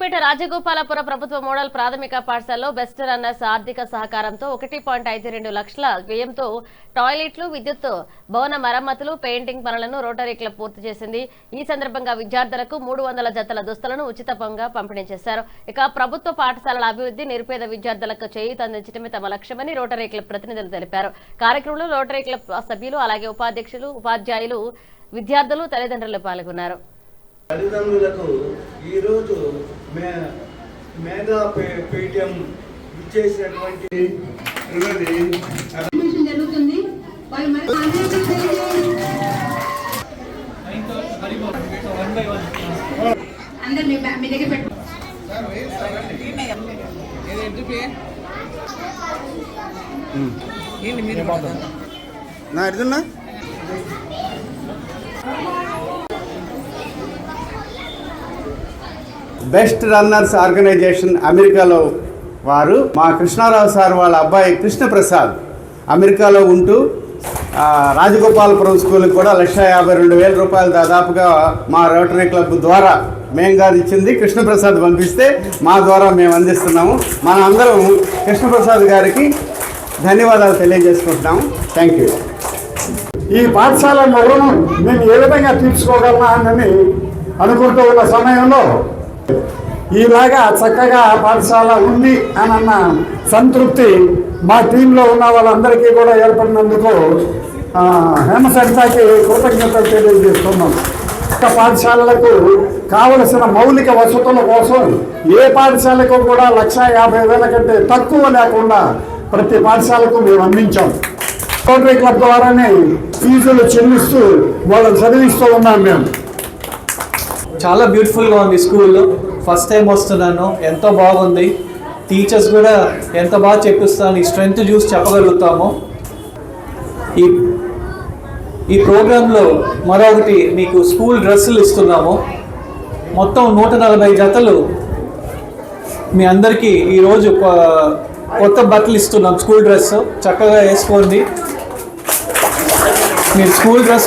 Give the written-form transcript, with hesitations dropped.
సిద్దిపేట రాజగోపాలపురం ప్రభుత్వ మోడల్ ప్రాథమిక పాఠశాలలో బెస్ట్ రన్నర్స్ ఆర్థిక సహకారంతో 1.52 లక్షల వ్యయంతో టాయిలెట్లు, విద్యుత్ భవన మరమ్మతులు, పెయింటింగ్ పనులను రోటరీ క్లబ్ పూర్తి చేసింది. ఈ సందర్భంగా విద్యార్థులకు 300 జతల దుస్తులను ఉచితంగా పంపిణీ చేశారు. ఇక ప్రభుత్వ పాఠశాలల అభివృద్ధి, నిరుపేద విద్యార్థులకు చేయూత అందించడమే తమ లక్ష్యమని రోటరీ క్లబ్ ప్రతినిధులు తెలిపారు. కార్యక్రమంలో రోటరీ క్లబ్ సభ్యులు, అలాగే ఉపాధ్యక్షులు, ఉపాధ్యాయులు, విద్యార్థులు, తల్లిదండ్రులు పాల్గొన్నారు. తల్లిదండ్రులకు ఈరోజు మేధా పేటీఎం ఇచ్చేసినటువంటి జరుగుతుంది. అందరు మీ దగ్గర పెట్టు. నా ఎడుతున్నా బెస్ట్ రన్నర్స్ ఆర్గనైజేషన్ అమెరికాలో వారు మా కృష్ణారావు సార్ వాళ్ళ అబ్బాయి కృష్ణప్రసాద్ అమెరికాలో ఉంటూ రాజగోపాలపురం స్కూల్కి కూడా 1,52,000 రూపాయలు దాదాపుగా మా రోటరీ క్లబ్ ద్వారా మేము కాదు ఇచ్చింది, కృష్ణప్రసాద్ పంపిస్తే మా ద్వారా మేము అందిస్తున్నాము. మన అందరం కృష్ణప్రసాద్ గారికి ధన్యవాదాలు తెలియజేసుకుంటున్నాము. Thank you. ఈ పాఠశాల రుణం నేను ఏ విధంగా తీర్చుకోగలనా అని అనుకుంటూ ఉన్న సమయంలో ఈలాగా చక్కగా పాఠశాల ఉంది అన్న సంతృప్తి మా టీంలో ఉన్న వాళ్ళందరికీ కూడా ఏర్పడినందుకు హేమసరితకి కృతజ్ఞతలు తెలియజేస్తున్నాం. పాఠశాలలకు కావలసిన మౌలిక వసతుల కోసం ఏ పాఠశాలకు కూడా 1,50,000 కంటే తక్కువ లేకుండా ప్రతి పాఠశాలకు మేము అందించాం. రోటరీ క్లబ్ ద్వారానే ఫీజులు చెల్లిస్తూ వాళ్ళని చదివిస్తూ ఉన్నాం. మేము చాలా బ్యూటిఫుల్గా ఉంది స్కూల్. ఫస్ట్ టైం వస్తున్నాను, ఎంతో బాగుంది. టీచర్స్ కూడా ఎంత బాగా చెప్పిస్తాను, ఈ స్ట్రెంగ్త్ చూసి చెప్పగలుగుతాము. ఈ ప్రోగ్రాంలో మరొకటి మీకు స్కూల్ డ్రెస్సులు ఇస్తున్నాము. మొత్తం 140 జతలు మీ అందరికీ ఈరోజు కొత్త బట్టలు ఇస్తున్నాం. స్కూల్ డ్రెస్ చక్కగా వేసుకోండి. మీరు స్కూల్ డ్రెస్